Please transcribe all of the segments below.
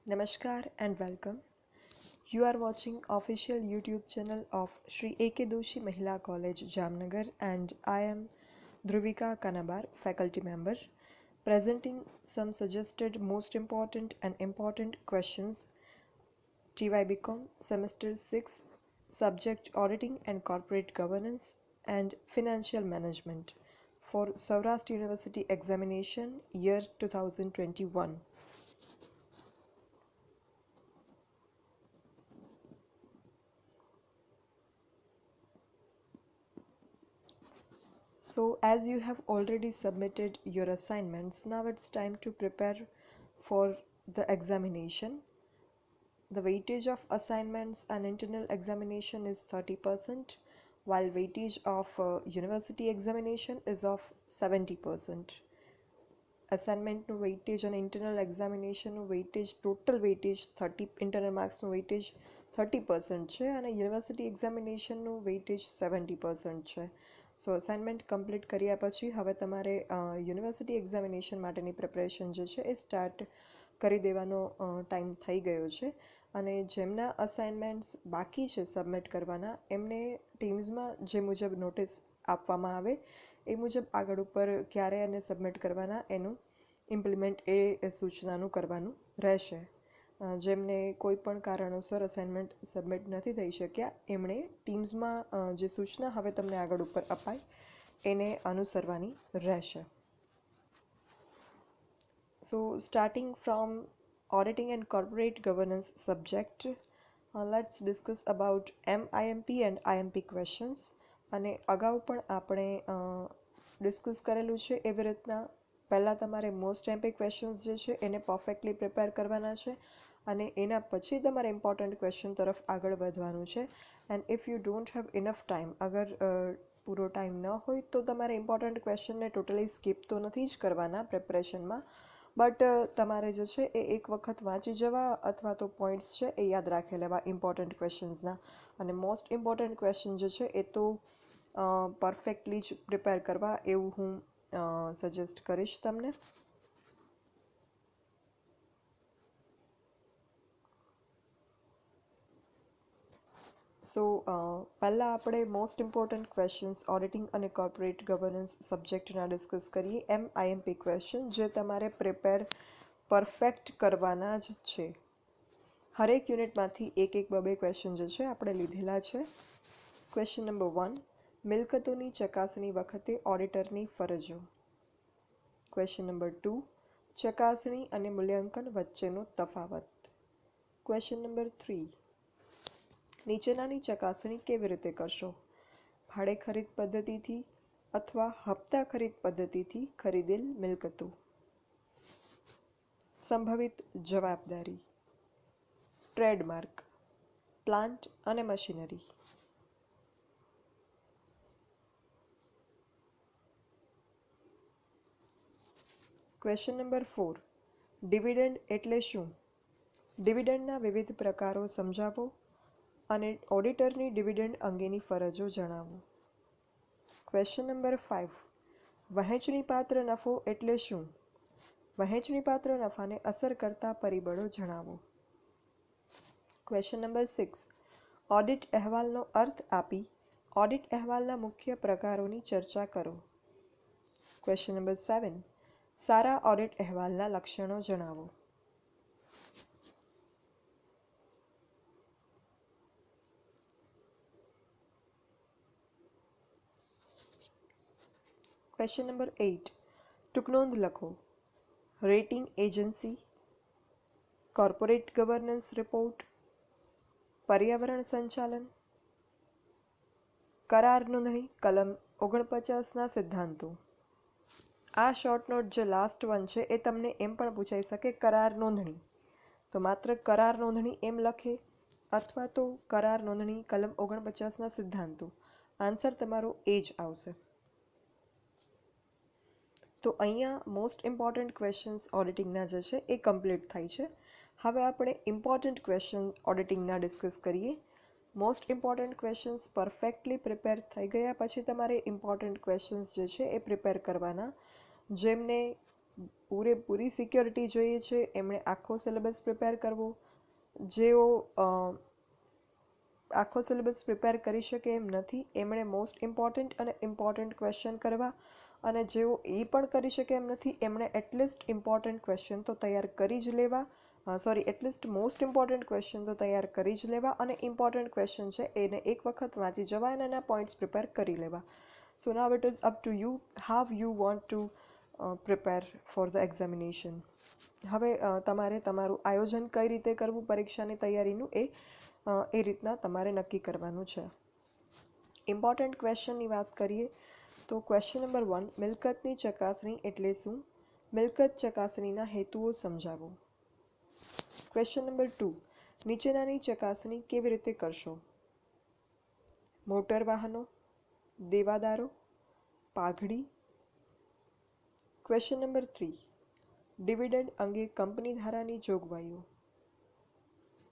Namaskar and welcome. You are watching official YouTube channel of Shri A.K. Doshi Mahila College, Jamnagar, and I am Dhruvika Kanabar, faculty member, presenting some suggested most important and important questions TYBCom Semester 6, Subject Auditing and Corporate Governance and Financial Management for Saurashtra University Examination Year 2021. So as you have already submitted your assignments, now it's time to prepare for the examination. The weightage of assignments and internal examination is 30%, while weightage of university examination is of 70%. અસાઇનમેન્ટનું weightage અને internal એક્ઝામિનેશનનું weightage total weightage 30 internal માર્ક્સનું weightage 30% છે અને university એક્ઝામિનેશનનું weightage 70% છે. સો assignment complete કર્યા પછી હવે તમારે યુનિવર્સિટી એક્ઝામિનેશન માટેની પ્રિપરેશન જે છે એ સ્ટાર્ટ કરી દેવાનો ટાઈમ થઈ ગયો છે અને જેમના અસાઇનમેન્ટ્સ બાકી છે સબમિટ કરવાના એમને ટીમ્સમાં જે મુજબ નોટિસ આપવામાં આવે એ મુજબ આગળ ઉપર ક્યારે અને સબમિટ કરવાના એનું ઇમ્પ્લિમેન્ટ એ સૂચનાનું કરવાનું રહેશે. જેમને કોઈ પણ કારણોસર અસાઇનમેન્ટ સબમિટ નથી થઈ શક્યા એમણે ટીમ્સમાં જે સૂચના હવે તમને આગળ ઉપર અપાય એને અનુસરવાની રહેશે. So starting from auditing and corporate governance subject, let's discuss about MIMP and IMP questions. અને અગાઉ પણ આપણે ડિસ્કસ કરેલું છે એવી રીતના પહેલાં તમારે મોસ્ટ એમપી ક્વેશ્ચન્સ જે છે એને પરફેક્ટલી પ્રિપેર કરવાના છે અને એના પછી તમારે ઇમ્પોર્ટન્ટ ક્વેશ્ચન તરફ આગળ વધવાનું છે. And if you don't have enough time, અગર પૂરો ટાઈમ ન હોય તો તમારે ઇમ્પોર્ટન્ટ ક્વેશ્ચનને ટોટલી સ્કીપ તો નથી જ કરવાના પ્રિપરેશનમાં, બટ તમારે જે છે એ એક વખત વાંચી જવા અથવા તો પોઈન્ટ્સ છે એ યાદ રાખી લેવા ઇમ્પોર્ટન્ટ ક્વેશ્ચન્સના. અને મોસ્ટ ઇમ્પોર્ટન્ટ ક્વેશ્ચન જે છે એ તો પરફેક્ટલી જ પ્રિપેર કરવા એવું હું સજેસ્ટ કરીશ તમને. સો પહેલાં આપણે મોસ્ટ ઇમ્પોર્ટન્ટ ક્વેશ્ચન્સ ઓડિટિંગ અને કોર્પોરેટ ગવર્નન્સ સબ્જેક્ટના ડિસ્કસ કરીએ. MIMP ક્વેશ્ચન જે તમારે પ્રિપેર પરફેક્ટ કરવાના જ છે. હરેક યુનિટમાંથી એક એક બે ક્વેશ્ચન જે છે આપણે લીધેલા છે. ક્વેશ્ચન નંબર 1, મિલકતોની ચકાસણી વખતે ઓડિટરની ફરજો. ક્વેશ્ચન નંબર 2, ચકાસણી અને મૂલ્યાંકન વચ્ચેનો તફાવત. ક્વેશ્ચન નંબર 3, નીચેનાની ચકાસણી કેવી રીતે કરશો? ભાડે ખરીદ પદ્ધતિથી અથવા હપ્તા ખરીદ પદ્ધતિથી ખરીદેલ મિલકતો. સંભવિત જવાબદારી, ટ્રેડમાર્ક, પ્લાન્ટ અને મશીનરી. ક્વેશ્ચન નંબર 4, ડિવિડન્ડ એટલે શું? ડિવિડન્ડના વિવિધ પ્રકારો સમજાવો અને ઓડિટરની ડિવિડન્ડ અંગેની ફરજો જણાવો. ક્વેશ્ચન નંબર 5, વહેંચણીપાત્ર નફો એટલે શું? વહેંચણીપાત્ર નફાને અસર કરતા પરિબળો જણાવો. ક્વેશ્ચન નંબર 6, ઓડિટ અહેવાલનો અર્થ આપી ઓડિટ અહેવાલના મુખ્ય પ્રકારોની ચર્ચા કરો. ક્વેશ્ચન નંબર 7, સારા ઓડિટ અહેવાલના લક્ષણો જણાવો. ક્વેશ્ચન નંબર 8, ટૂંકનોંધ લખો. Rating agency, corporate governance report, પર્યાવરણ સંચાલન, કરાર નોંધણી કલમ 49ના સિદ્ધાંતો. આ શોર્ટ નોટ જે લાસ્ટ વન છે એ તમને એમ પણ પૂછાઈ શકે કરાર નોંધણી, તો માત્ર કરાર નોંધણી એમ લખે અથવા તો કરાર નોંધણી કલમ 49ના સિદ્ધાંતો. આન્સર તમારો એ જ આવશે. તો અહીંયા મોસ્ટ ઇમ્પોર્ટન્ટ ક્વેશ્ચન્સ ઓડિટિંગના જે છે એ કમ્પ્લીટ થાય છે. હવે આપણે ઇમ્પોર્ટન્ટ ક્વેશ્ચન ઓડિટિંગના ડિસ્કસ કરીએ. Most important questions perfectly prepare થઈ ગયા પછી તમારે ઇમ્પોર્ટન્ટ ક્વેશ્ચન્સ જે છે એ પ્રિપેર કરવાના, જેમને પૂરેપૂરી સિક્યોરિટી જોઈએ છે એમણે આખો સિલેબસ પ્રિપેર કરવો. જેઓ આખો સિલેબસ પ્રિપેર કરી શકે એમ નથી એમણે મોસ્ટ ઇમ્પોર્ટન્ટ અને ઇમ્પોર્ટન્ટ ક્વેશ્ચન કરવા, અને જેઓ એ પણ કરી શકે એમ નથી એમણે એટલીસ્ટ ઇમ્પોર્ટન્ટ ક્વેશ્ચન તો તૈયાર કરી જ લેવા, એટલીસ્ટ મોસ્ટ ઇમ્પોર્ટન્ટ ક્વેશ્ચન તો તૈયાર કરી જ લેવા, અને ઇમ્પોર્ટન્ટ ક્વેશ્ચન છે એને એક વખત વાંચી જવા અને એના પોઈન્ટ્સ પ્રિપેર કરી લેવા. So now it is up to you how you want to prepare for the examination. હવે તમારે તમારું આયોજન કઈ રીતે કરવું પરીક્ષાની તૈયારીનું એ રીતના તમારે નક્કી કરવાનું છે. ઇમ્પોર્ટન્ટ ક્વેશ્ચનની વાત કરીએ તો ક્વેશ્ચન નંબર 1, મિલકતની ચકાસણી એટલે શું? મિલકત ચકાસણીના હેતુઓ સમજાવો. ક્વેશ્ચન નંબર 2, નીચેનાની ચકાસણી કેવી રીતે કરશો? મોટર વાહનો, દેવાદારો, પાઘડી. ક્વેશ્ચન નંબર 3, ડિવિડન્ડ અંગે કંપની ધારાની જોગવાઈઓ.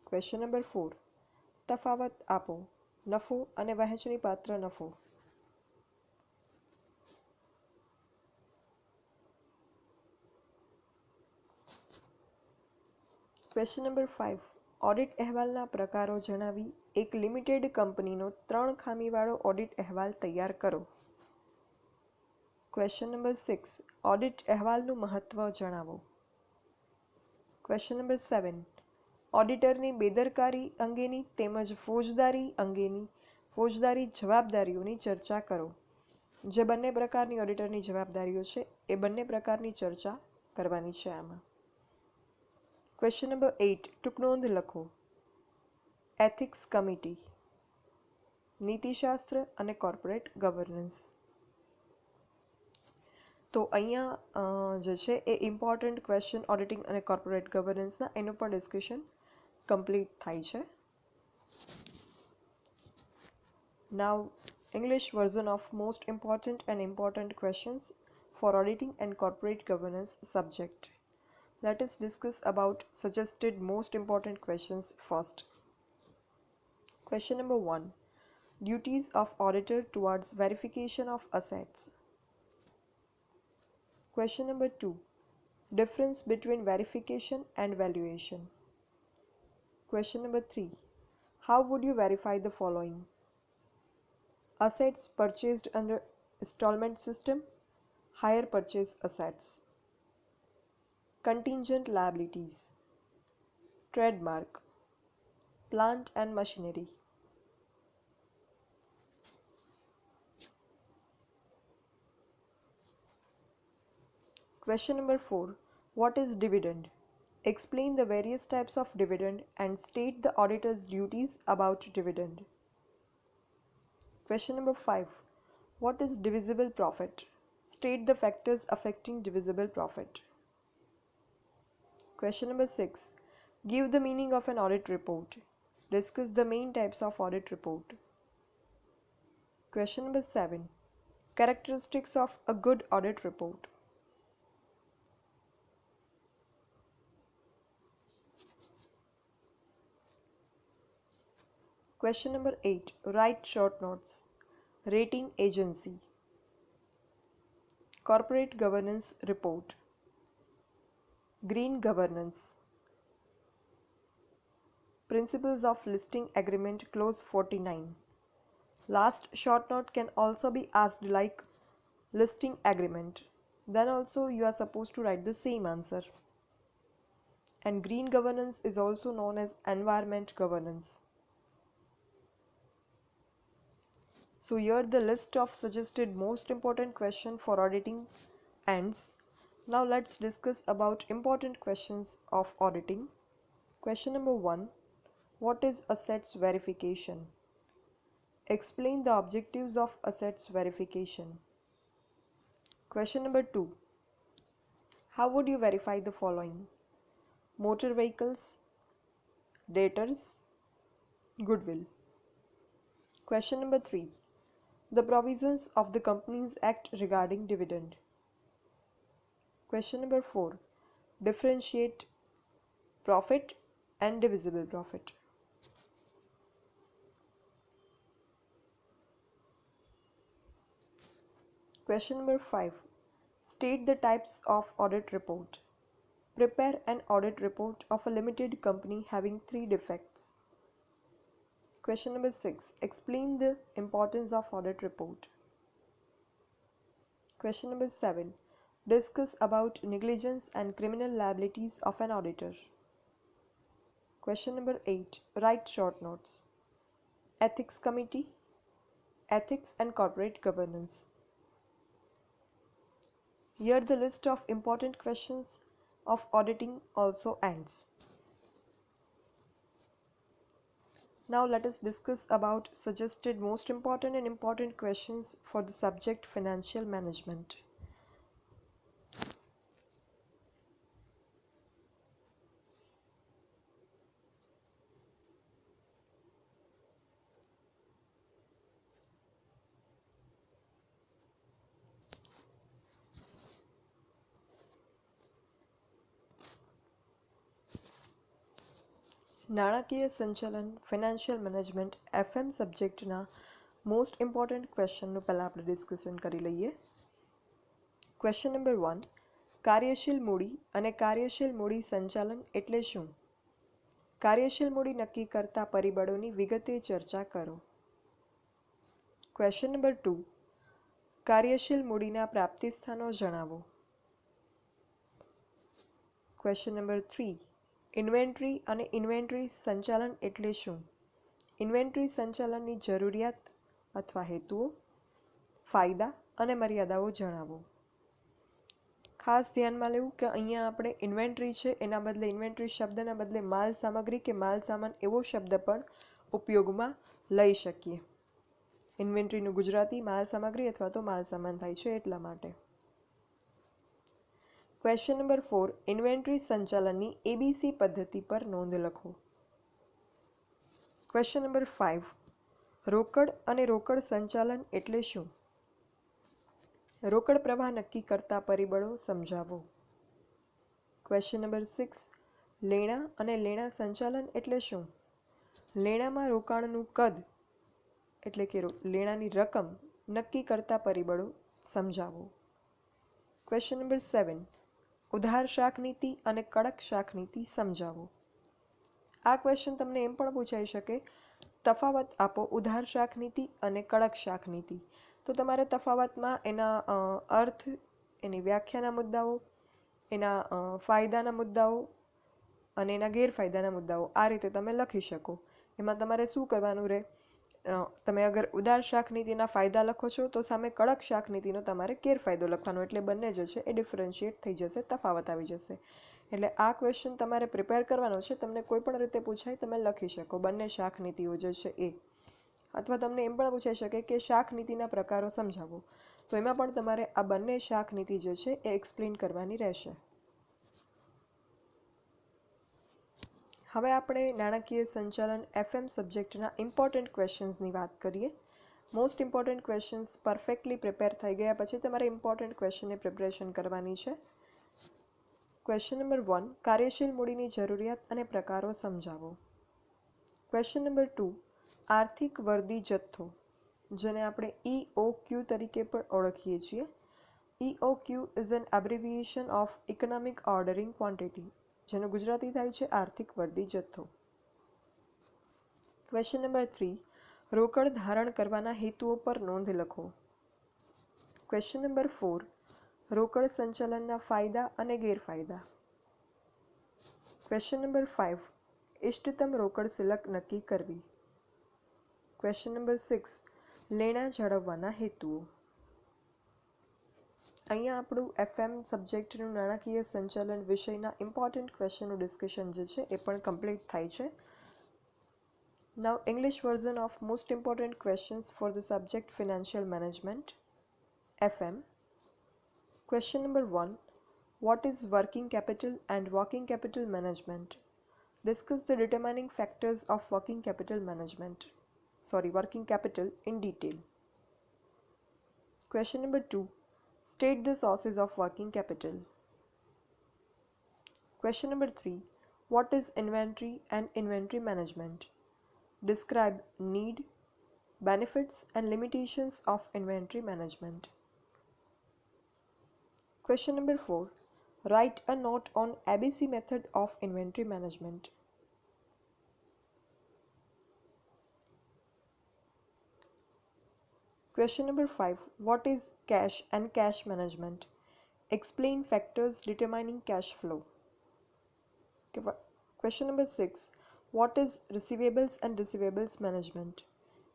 ક્વેશ્ચન નંબર 4, તફાવત આપો, નફો અને વહેંચણીપાત્ર નફો. ક્વેશ્ચન નંબર 5, ઓડિટ અહેવાલના પ્રકારો જણાવી એક લિમિટેડ કંપનીનો 3 ખામીવાળો ઓડિટ અહેવાલ તૈયાર કરો. ક્વેશ્ચન નંબર 6, ઓડિટ અહેવાલનું મહત્વ જણાવો. ક્વેશ્ચન નંબર 7, ઓડિટરની બેદરકારી અંગેની તેમજ ફોજદારી જવાબદારીઓની ચર્ચા કરો. જે બંને પ્રકારની ઓડિટરની જવાબદારીઓ છે એ બંને પ્રકારની ચર્ચા કરવાની છે આમાં. ક્વેશ્ચન નંબર 8, ટૂંકનોંધ લખો. એથિક્સ કમિટી, નીતિશાસ્ત્ર અને કોર્પોરેટ ગવર્નન્સ. તો અહીંયા જે છે એ ઇમ્પોર્ટન્ટ ક્વેશ્ચન ઓડિટિંગ અને કોર્પોરેટ ગવર્નન્સના એનું પણ ડિસ્કશન કમ્પ્લીટ થાય છે. નાવ English version of most important and important questions for auditing and corporate governance subject. Let us discuss about suggested most important questions first. Question number 1, duties of auditor towards verification of assets. Question number 2, difference between verification and valuation. Question number 3, how would you verify the following? Assets purchased under installment system, hire purchase assets. Contingent liabilities, trademark, plant and machinery. Question number 4, what is dividend? Explain the various types of dividend and state the auditor's duties about dividend. Question number 5, what is divisible profit? State the factors affecting divisible profit. Question number 6, give the meaning of an audit report. Discuss the main types of audit report. Question number 7, characteristics of a good audit report. Question number 8, write short notes. Rating agency, corporate governance report, green governance, principles of listing agreement clause 49. Last short note can also be asked like listing agreement. Then also you are supposed to write the same answer. And green governance is also known as environment governance. So here the list of suggested most important question for auditing ends. Now let's discuss about important questions of auditing. Question number 1, what is assets verification? Explain the objectives of assets verification. Question number 2, how would you verify the following? Motor vehicles, debtors, goodwill. Question number 3, the provisions of the Companies Act regarding dividend. Question number 4, differentiate profit and divisible profit. Question number 5, State the types of audit report. Prepare an audit report of a limited company having 3 defects. Question number 6. Explain the importance of audit report. Question number 7. Discuss about negligence and criminal liabilities of an auditor. Question number 8. Write short notes. Ethics Committee, Ethics and Corporate Governance. Here the list of important questions of auditing also ends. Now let us discuss about suggested most important and important questions for the subject financial management. નાણાકીય સંચાલન financial management FM સબ્જેક્ટના most important ક્વેશ્ચનનું પહેલાં આપણે discussion કરી લઈએ. Question number 1. કાર્યશીલ મૂડી અને કાર્યશીલ મૂડી સંચાલન એટલે શું? કાર્યશીલ મૂડી નક્કી કરતા પરિબળોની વિગતે ચર્ચા કરો. Question number 2. કાર્યશીલ મૂડીના પ્રાપ્તિ સ્થાનો જણાવો. Question number 3. ઇન્વેન્ટરી અને ઇન્વેન્ટરી સંચાલન એટલે શું? ઇન્વેન્ટરી સંચાલનની જરૂરિયાત અથવા હેતુઓ, ફાયદા અને મર્યાદાઓ જણાવો. ખાસ ધ્યાનમાં લેવું કે અહીંયા આપણે ઇન્વેન્ટરી છે એના બદલે ઇન્વેન્ટરી શબ્દના બદલે માલ સામગ્રી કે માલ સામાન એવો શબ્દ પણ ઉપયોગમાં લઈ શકીએ. ઇન્વેન્ટરીનું ગુજરાતી માલ સામગ્રી અથવા તો માલ સામાન થાય છે એટલા માટે. Question number 4. ઇન્વેન્ટરી સંચાલનની ABC પદ્ધતિ પર નોંધ લખો. Question number 5. રોકડ અને રોકડ સંચાલન એટલે શું? રોકડ પ્રવાહ નક્કી કરતા પરિબળો સમજાવો. Question number 6. લેણા અને લેણા સંચાલન એટલે શું? લેણામાં રોકાણનું કદ એટલે કે લેણાની રકમ નક્કી કરતા પરિબળો સમજાવો. Question number 7. ઉધાર શાખ નીતિ અને કડક શાખ નીતિ સમજાવો. આ ક્વેશ્ચન તમને એમ પણ પૂછાઈ શકે, તફાવત આપો ઉધાર શાખ નીતિ અને કડક શાખ નીતિ. તો તમારે તફાવતમાં એના અર્થ, એની વ્યાખ્યાના મુદ્દાઓ, એના ફાયદાના મુદ્દાઓ અને એના ગેરફાયદાના મુદ્દાઓ આ રીતે તમે લખી શકો. એમાં તમારે શું કરવાનું રહે, તમે અગર ઉદાર શાખ નીતિના ફાયદા લખો છો તો સામે કડક શાખ નીતિનો તમારે ગેરફાયદો લખવાનો, એટલે બંને જે છે એ ડિફરન્શિએટ થઈ જશે, તફાવત આવી જશે. એટલે આ ક્વેશ્ચન તમારે પ્રિપેર કરવાનો છે. તમને કોઈ પણ રીતે પૂછાય તમે લખી શકો બંને શાખ નીતિઓ જે છે એ, અથવા તમને એમ પણ પૂછાઈ શકે કે શાખ નીતિના પ્રકારો સમજાવો, તો એમાં પણ તમારે આ બંને શાખ નીતિ જે છે એ એક્સપ્લેન કરવાની રહેશે. હવે આપણે નાણાકીય સંચાલન FM સબ્જેક્ટના ઇમ્પોર્ટન્ટ ક્વેશ્ચન્સની વાત કરીએ. Most important questions perfectly prepare થઈ ગયા પછી તમારે ઇમ્પોર્ટન્ટ ક્વેશ્ચનની પ્રિપરેશન કરવાની છે. Question number 1. કાર્યશીલ મૂડીની જરૂરિયાત અને પ્રકારો સમજાવો. Question number 2. આર્થિક વર્દી જથ્થો, જેને આપણે EOQ તરીકે પણ ઓળખીએ છીએ. EOQ is an abbreviation of economic ordering quantity, જેનો ગુજરાતી થાય છે આર્થિક વર્દી જથ્થો. Question number 3. રોકડ ધારણ કરવાના હેતુઓ પર નોંધ લખો. Question number 4. રોકડ સંચાલનના ફાયદા અને ગેરફાયદા. Question number 5. ઇષ્ટતમ રોકડ સિલક નક્કી કરવી. Question number 6. લેણા જાળવવાના હેતુઓ. અહીંયા આપણું FM સબ્જેક્ટનું નાણાકીય સંચાલન વિષયના ઇમ્પોર્ટન્ટ ક્વેશ્ચનનું ડિસ્કશન જે છે એ પણ કમ્પ્લીટ થાય છે. Now English version of most important questions for the subject financial management FM. Question number 1. What is working capital and working capital management? Discuss the determining factors of working capital in detail. Question number 2. State the sources of working capital. Question number 3. What is inventory and inventory management? Describe need, benefits and limitations of inventory management. Question number 4. Write a note on ABC method of inventory management. Question number 5. What is cash and cash management? Explain factors determining cash flow. Question number 6. What is receivables and receivables management?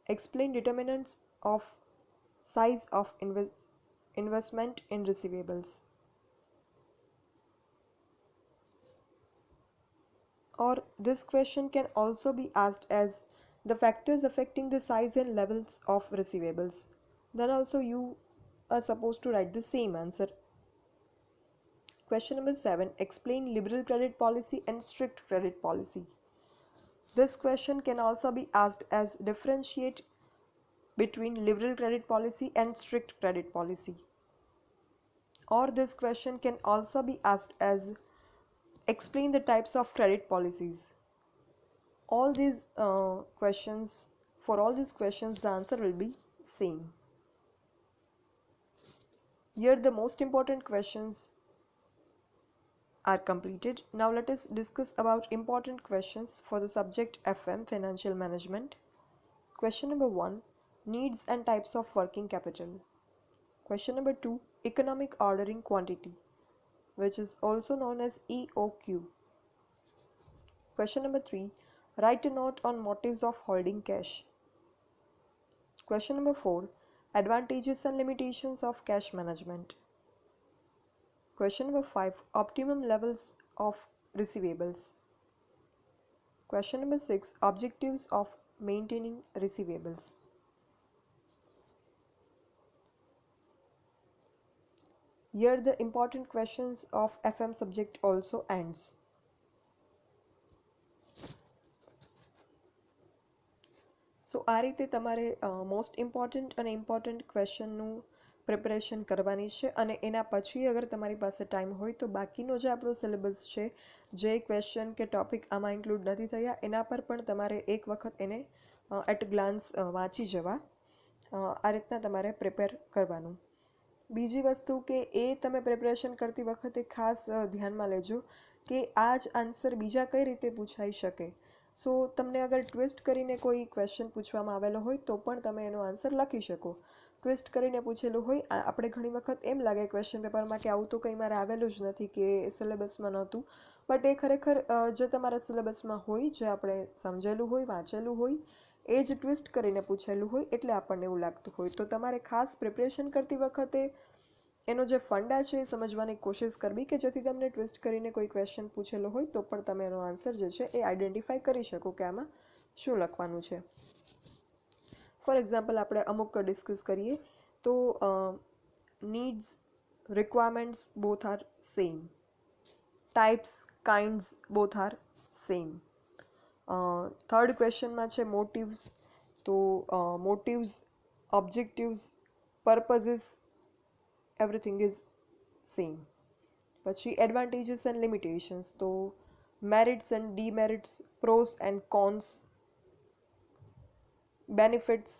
Explain determinants of size of investment in receivables. Or this question can also be asked as the factors affecting the size and levels of receivables. Then also you are supposed to write the same answer. Question number 7. Explain liberal credit policy and strict credit policy. This question can also be asked as differentiate between liberal credit policy and strict credit policy. Or this question can also be asked as explain the types of credit policies. All these questions, for all these questions the answer will be same. Here the most important questions are completed. Now let us discuss about important questions for the subject FM Financial Management. Question number 1. Needs and types of working capital. Question number 2. Economic ordering quantity, which is also known as EOQ. Question number 3. Write a note on motives of holding cash. Question number 4. Advantages and limitations of cash management. Question number 5. Optimum levels of receivables. Question number 6. Objectives of maintaining receivables. Here the important questions of FM subject also ends. So આ રીતે તમારે most important અને important ક્વેશ્ચનનું preparation કરવાની છે અને એના પછી અગર તમારી પાસે ટાઈમ હોય તો બાકીનો જે આપણો સિલેબસ છે જે ક્વેશ્ચન કે ટોપિક આમાં ઇન્ક્લુડ નથી થયા એના પર પણ તમારે એક વખત એને એટ ગ્લાન્સ વાંચી જવા. આ રીતના તમારે પ્રિપેર કરવાનું. બીજી વસ્તુ કે એ તમે પ્રિપરેશન કરતી વખતે ખાસ ધ્યાનમાં લેજો કે આ જ આન્સર બીજા કઈ રીતે પૂછાઈ શકે. સો તમને અગર ટ્વિસ્ટ કરીને કોઈ ક્વેશ્ચન પૂછવામાં આવેલો હોય તો પણ તમે એનો આન્સર લખી શકો. ટ્વિસ્ટ કરીને પૂછેલું હોય આપણે ઘણી વખત એમ લાગે ક્વેશ્ચન પેપરમાં કે આવું તો કંઈ મારે આવેલું જ નથી કે સિલેબસમાં નહોતું, બટ એ ખરેખર જે તમારા સિલેબસમાં હોય, જે આપણે સમજેલું હોય, વાંચેલું હોય, એ જ ટ્વિસ્ટ કરીને પૂછેલું હોય એટલે આપણને એવું લાગતું હોય. તો તમારે ખાસ પ્રિપરેશન કરતી વખતે એનો જે ફંડા છે એ સમજવાની કોશિશ કરવી કે જેથી તમને ટ્વિસ્ટ કરીને કોઈ ક્વેશ્ચન પૂછેલો હોય તો પણ તમે એનો આન્સર જે છે એ આઈડેન્ટિફાઈ કરી શકો કે આમાં શું લખવાનું છે. ફોર એક્ઝામ્પલ આપણે અમુક ડિસ્કસ કરીએ તો needs, requirements both are same, types, kinds both are same. Third ક્વેશ્ચનમાં છે મોટિવ્સ, તો motives, objectives, purposes everything is same. પછી advantages and limitations, તો merits and demerits, pros and cons, benefits,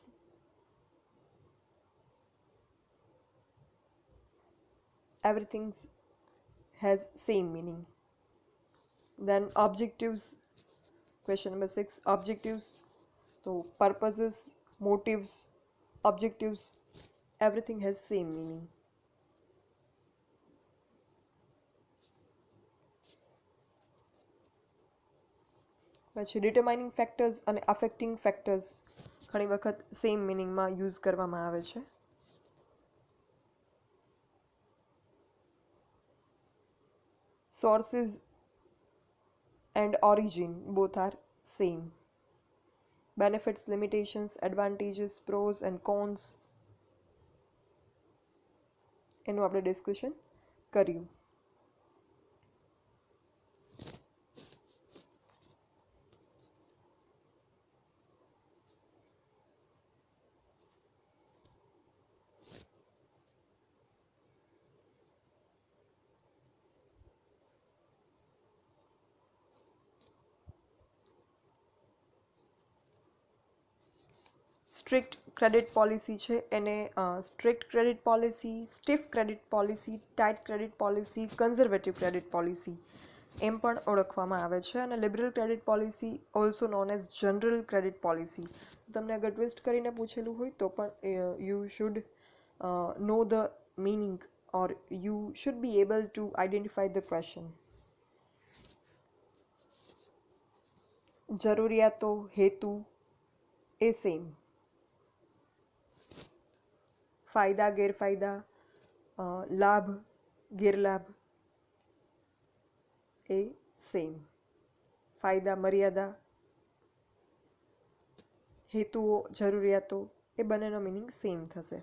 everything has same meaning. Then objectives, question number 6, objectives, so purposes, motives, objectives, everything has same meaning. પછી determining factors અને affecting factors ઘણી વખત same મિનિંગમાં use કરવામાં આવે છે. Sources and origin both are same. Benefits, limitations, advantages, pros and cons એનું આપણે ડિસ્કશન કર્યું. સ્ટ્રિક્ટ ક્રેડિટ પોલિસી છે એને strict credit policy, stiff credit policy, tight credit policy, conservative credit policy એમ પણ ઓળખવામાં આવે છે. અને liberal credit policy also known as general credit policy. તમને અગર ટ્વિસ્ટ કરીને પૂછેલું હોય તો પણ you should no the meaning or you should be able to identify the question. જરૂરિયાતો, હેતુ એ સેમ. ફાયદા ગેરફાયદા, લાભ ગેરલાભ એ સેમ. ફાયદા મર્યાદા, હેતુઓ જરૂરિયાતો એ બંનેનો મિનિંગ સેમ થશે.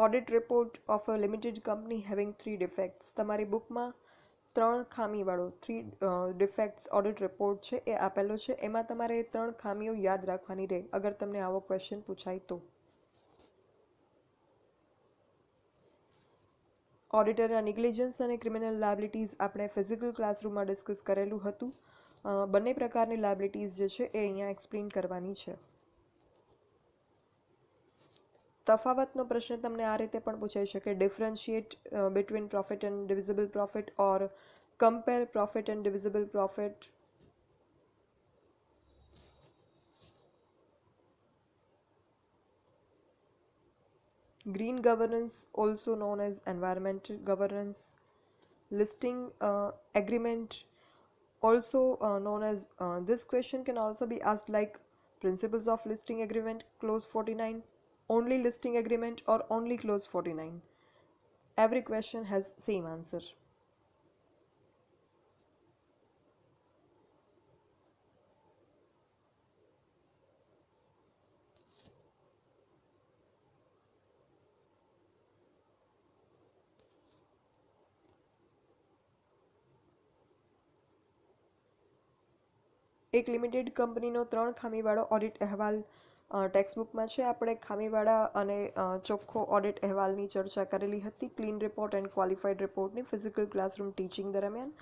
Audit report of a limited company having 3 defects. તમારી બુકમાં 3 ખામીવાળો 3 defects ઓડિટ રિપોર્ટ છે એ આપેલો છે. એમાં તમારે 3 ખામીઓ યાદ રાખવાની રહે અગર તમને આવો ક્વેશ્ચન પૂછાય તો. ઓડિટરના નિગ્લિજન્સ અને ક્રિમિનલ લાયબિલિટીઝ આપણે ફિઝિકલ ક્લાસરૂમમાં ડિસ્કસ કરેલું હતું. બંને પ્રકારની લાયબિલિટીઝ જે છે એ અહીંયા એક્સપ્લેન કરવાની છે. તફાવતનો પ્રશ્ન તમને આ રીતે પણ પૂછાઈ શકે, differentiate between profit and divisible profit or compare profit and divisible profit. Green governance, also known as environmental governance. Listing agreement, also known as this question can also be asked like principles of listing agreement, clause 49, only listing agreement or only clause 49. Every question has same answer. એક limited કંપનીનો 3 ખામીવાળો audit અહેવાલ ટેક્સ્ટબુકમાં છે. આપણે ખામીવાળા અને ચોખ્ખો audit અહેવાલની ચર્ચા કરેલી હતી ક્લીન રિપોર્ટ એન્ડ ક્વોલિફાઈડ રિપોર્ટની ફિઝિકલ ક્લાસરૂમ ટીચિંગ દરમિયાન.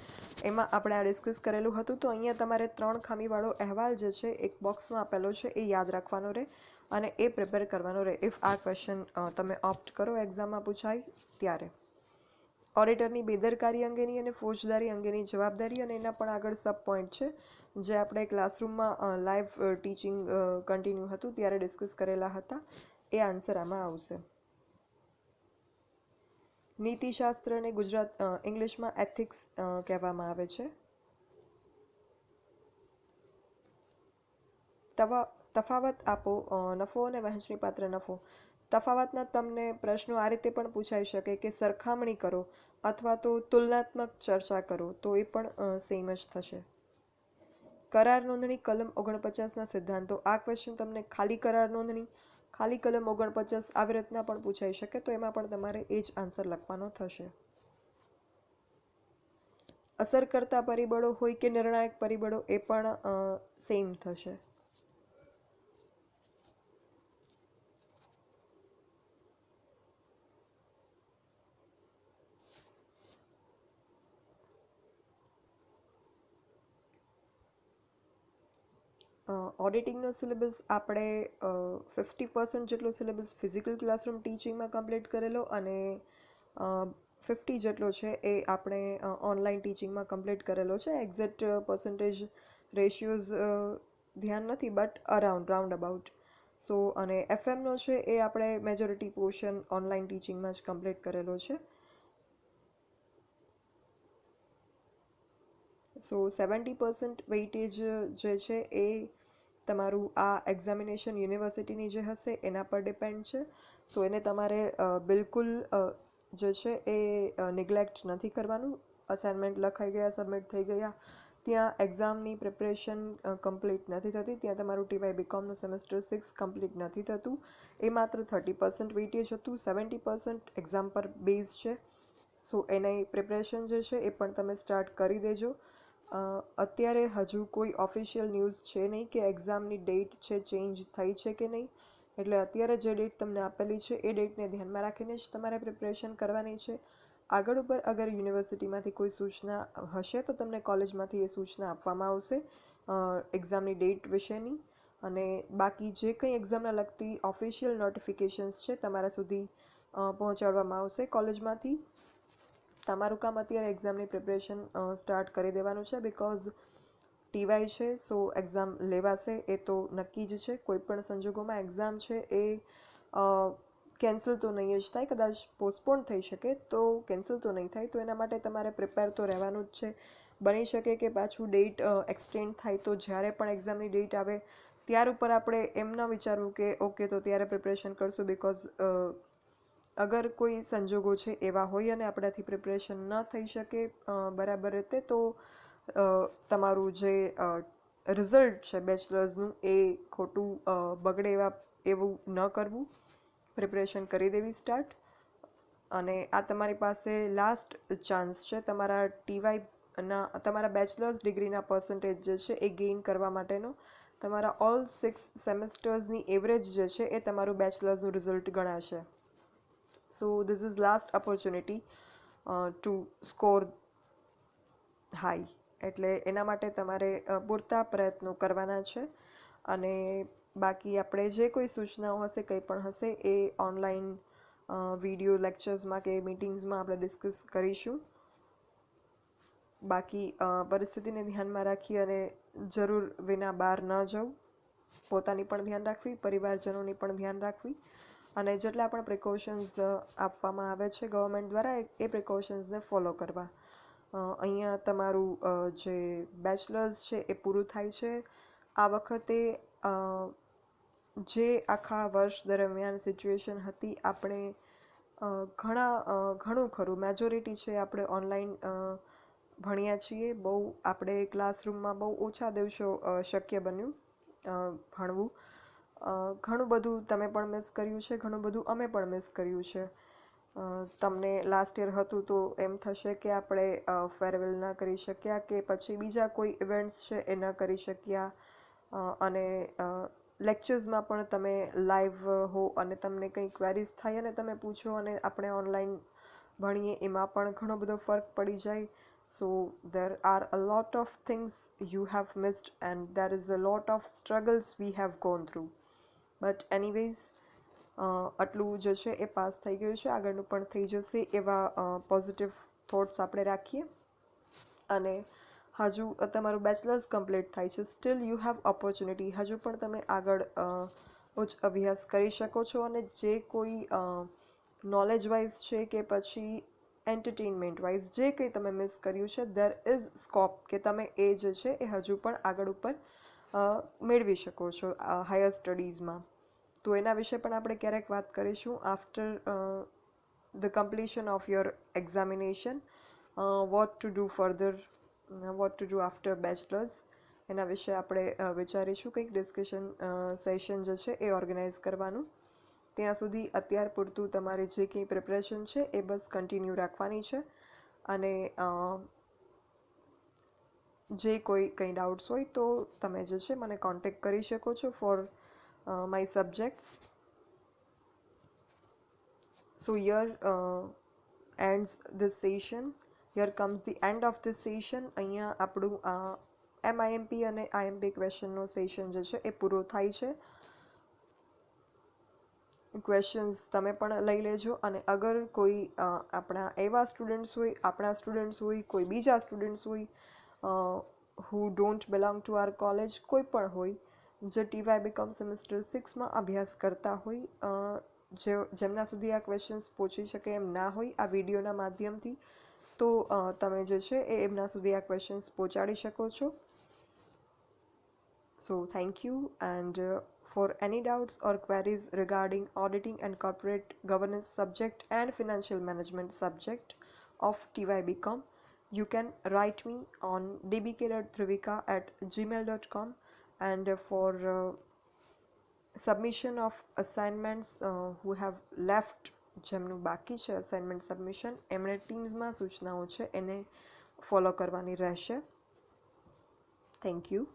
એમાં આપણે આ ડિસ્કસ કરેલું હતું. તો અહીંયા તમારે 3 ખામીવાળો અહેવાલ જે છે એક બોક્સમાં આપેલો છે એ યાદ રાખવાનો રહે અને એ પ્રિપેર કરવાનો રહે ઇફ આ ક્વેશ્ચન તમે ઓપ્ટ કરો એક્ઝામમાં પૂછાય ત્યારે. ઓડિટરની બેદરકારી અંગેની અને ફોજદારી અંગેની જવાબદારી અને એના પણ આગળ સબ પોઈન્ટ છે જે આપણે ક્લાસરૂમમાં લાઈવ ટીચિંગ કન્ટિન્યુ હતું ત્યારે ડિસ્કસ કરેલા હતા. એ આન્સર આમાં આવશે. નીતિશાસ્ત્રને ઇંગ્લિશમાં એથિક્સ કહેવામાં આવે છે. તફાવત આપો નફો અને વહેંચણીપાત્ર નફો. તફાવતના તમને પ્રશ્નો આ રીતે પણ પૂછાઈ શકે કે સરખામણી કરો અથવા તો તુલનાત્મક ચર્ચા કરો તો એ પણ સેમ જ થશે. કરાર નોંધણી કલમ 49ના સિદ્ધાંતો. આ ક્વેશ્ચન તમને ખાલી કરાર નોંધણી, ખાલી કલમ 49 આવી રીતના પણ પૂછાઈ શકે તો એમાં પણ તમારે એ જ આન્સર લખવાનો થશે. અસર કરતા પરિબળો હોય કે નિર્ણાયક પરિબળો એ પણ સેમ થશે. ઓડિટિંગનો સિલેબસ આપણે 50% જેટલો સિલેબસ ફિઝિકલ ક્લાસરૂમ ટીચિંગમાં કમ્પ્લીટ કરેલો અને 50 જેટલો છે એ આપણે ઓનલાઈન ટીચિંગમાં કમ્પ્લીટ કરેલો છે. એક્ઝેક્ટ પર્સન્ટેજ રેશિયોઝ ધ્યાન નથી બટ રાઉન્ડ અબાઉટ. સો અને એફએમનો છે એ આપણે મેજોરિટી પોર્શન ઓનલાઈન ટીચિંગમાં જ કમ્પ્લીટ કરેલો છે. સો 70% વેઇટેજ જે છે એ તમારું આ એક્ઝામિનેશન યુનિવર્સિટીની જે હશે એના પર ડિપેન્ડ છે. સો એને તમારે બિલકુલ જે છે એ નિગ્લેક્ટ નથી કરવાનું. અસાઇનમેન્ટ લખાઈ ગયા, સબમિટ થઈ ગયા, ત્યાં એક્ઝામની પ્રિપરેશન કમ્પ્લીટ નથી થતી, ત્યાં તમારું ટીવાય બીકોમનું સેમેસ્ટર 6 કમ્પ્લીટ નથી થતું. એ માત્ર 30% વેઇટેજ હતું. 70% એક્ઝામ પર બેઝ છે. સો એની પ્રિપરેશન જે છે એ પણ તમે સ્ટાર્ટ કરી દેજો. અત્યારે હજુ કોઈ ઓફિશિયલ ન્યૂઝ છે નહીં કે એક્ઝામની ડેટ છે ચેન્જ થઈ છે કે નહીં, એટલે અત્યારે જે ડેટ તમને આપેલી છે એ ડેટને ધ્યાનમાં રાખીને જ તમારે પ્રિપરેશન કરવાની છે. આગળ ઉપર અગર યુનિવર્સિટીમાંથી કોઈ સૂચના હશે તો તમને કોલેજમાંથી એ સૂચના આપવામાં આવશે એક્ઝામની ડેટ વિશેની. અને બાકી જે કંઈ એક્ઝામના લગતી ઓફિશિયલ નોટિફિકેશન્સ છે તમારા સુધી પહોંચાડવામાં આવશે કોલેજમાંથી. તમારું કામ અત્યારે એક્ઝામની પ્રિપરેશન સ્ટાર્ટ કરી દેવાનું છે, બિકોઝ ટીવાય છે, સો એક્ઝામ લેવાશે એ તો નક્કી જ છે. કોઈ પણ સંજોગોમાં એક્ઝામ છે એ કેન્સલ તો નહીં જ થાય, કદાચ પોસ્ટપોન થઈ શકે તો કેન્સલ તો નહીં થાય. તો એના માટે તમારે પ્રિપેર તો રહેવાનું જ છે. બની શકે કે પાછું ડેટ એક્સટેન્ડ થાય તો જ્યારે પણ એક્ઝામની ડેટ આવે ત્યાર ઉપર આપણે એમ ન વિચારવું કે ઓકે તો ત્યારે પ્રિપરેશન કરશું, બિકોઝ અગર કોઈ સંજોગો છે એવા હોય અને આપણાથી પ્રિપરેશન ન થઈ શકે બરાબર રીતે, તો તમારું જે રિઝલ્ટ છે બેચલર્સનું એ ખોટું બગડે એવું ન કરવું. પ્રિપરેશન કરી દેવી સ્ટાર્ટ. અને આ તમારી પાસે લાસ્ટ ચાન્સ છે તમારા ટીવાયના તમારા બેચલર્સ ડિગ્રીના પર્સન્ટેજ જે છે એ ગેઇન કરવા માટેનો. તમારા ઓલ 6 સેમેસ્ટર્સની એવરેજ જે છે એ તમારું બેચલર્સનું રિઝલ્ટ ગણાશે. So this is last opportunity two score high. એટલે એના માટે તમારે પૂરતા પ્રયત્નો કરવાના છે. અને બાકી આપણે જે કોઈ સૂચનાઓ હશે કંઈ પણ હશે એ ઓનલાઈન વિડીયો લેક્ચર્સમાં કે મીટિંગ્સમાં આપણે ડિસ્કસ કરીશું. બાકી પરિસ્થિતિને ધ્યાનમાં રાખી અને જરૂર વિના બહાર ન જવું, પોતાની પણ ધ્યાન રાખવી, પરિવારજનોની પણ ધ્યાન રાખવી. અને જેટલા પણ પ્રિકોશન્સ આપવામાં આવે છે ગવર્મેન્ટ દ્વારા એ પ્રિકોશન્સને ફોલો કરવા. અહીંયા તમારું જે બેચલર્સ છે એ પૂરું થાય છે. આ વખતે જે આખા વર્ષ દરમિયાન સિચ્યુએશન હતી, આપણે ઘણું ખરું મેજોરિટી છે આપણે ઓનલાઈન ભણ્યા છીએ. બહુ આપણે ક્લાસરૂમમાં બહુ ઓછા દિવસો શક્ય બન્યું ભણવું. ઘણું બધું તમે પણ મિસ કર્યું છે, ઘણું બધું અમે પણ મિસ કર્યું છે. તમને લાસ્ટ યર હતું તો એમ થશે કે આપણે ફેરવેલ ન કરી શક્યા કે પછી બીજા કોઈ ઇવેન્ટ્સ છે એ ન કરી શક્યા. અને લેક્ચર્સમાં પણ તમે લાઈવ હો અને તમને કંઈ ક્વેરીઝ થાય અને તમે પૂછો અને આપણે ઓનલાઈન ભણીએ એમાં પણ ઘણો બધો ફરક પડી જાય. સો there are a lot of things you have missed and there is a lot of struggles we have gone through. But anyways, આટલું જે છે એ પાસ થઈ ગયું છે, આગળનું પણ થઈ જશે એવા પોઝિટિવ થોટ્સ આપણે રાખીએ. અને હજુ તમારું બેચલર્સ કમ્પ્લીટ થાય છે, સ્ટીલ યુ હેવ ઓપોર્ચ્યુનિટી. હજુ પણ તમે આગળ ઉચ્ચ અભ્યાસ કરી શકો છો. અને જે કોઈ નોલેજ વાઇઝ છે કે પછી એન્ટરટેનમેન્ટ વાઇઝ જે કંઈ તમે મિસ કર્યું છે, ધેર ઇઝ સ્કોપ કે તમે એ જે છે એ હજુ પણ આગળ ઉપર મેળવી શકો છો હાયર સ્ટડીઝમાં. તો એના વિશે પણ આપણે ક્યારેક વાત કરીશું after the completion of your examination. What to do further, what to do after bachelors, એના વિશે આપણે વિચારીશું. કંઈક ડિસ્કશન સેશન જે છે એ ઓર્ગેનાઇઝ કરવાનું. ત્યાં સુધી અત્યાર પૂરતું તમારે જે કંઈ પ્રિપરેશન છે એ બસ કન્ટિન્યુ રાખવાની છે. અને જે કોઈ કંઈ ડાઉટ્સ હોય તો તમે જે છે મને કોન્ટેક્ટ કરી શકો છો four my subjects. So here ends this session. Here comes the end of this session. અહીંયા આપણું MIMP અને IMP ક્વેશ્ચનનો સેશન જે છે એ પૂરો થાય છે. ક્વેશ્ચન્સ તમે પણ લઈ લેજો. અને અગર કોઈ આપણા એવા સ્ટુડન્ટ્સ હોય, કોઈ બીજા સ્ટુડન્ટ્સ હોય who don't belong to our college, કોઈ પણ હોય જે ટીવાય બીકોમ સેમેસ્ટર 6માં અભ્યાસ કરતા હોય, જેમના સુધી આ ક્વેશ્ચન્સ પહોંચી શકે એમ ના હોય આ વિડીયોના માધ્યમથી, તો તમે જે છે એ એમના સુધી આ ક્વેશ્ચન્સ પહોંચાડી શકો છો. So thank you, and for any doubts or queries regarding auditing and corporate governance subject and financial management subject of TY BCom, you can write me on dbk.dhruvika@gmail.com. And for submission of assignments who have left જેમનું બાકી છે assignment submission એમણે ટીમ્સમાં સૂચનાઓ છે એને follow કરવાની રહેશે. Thank you.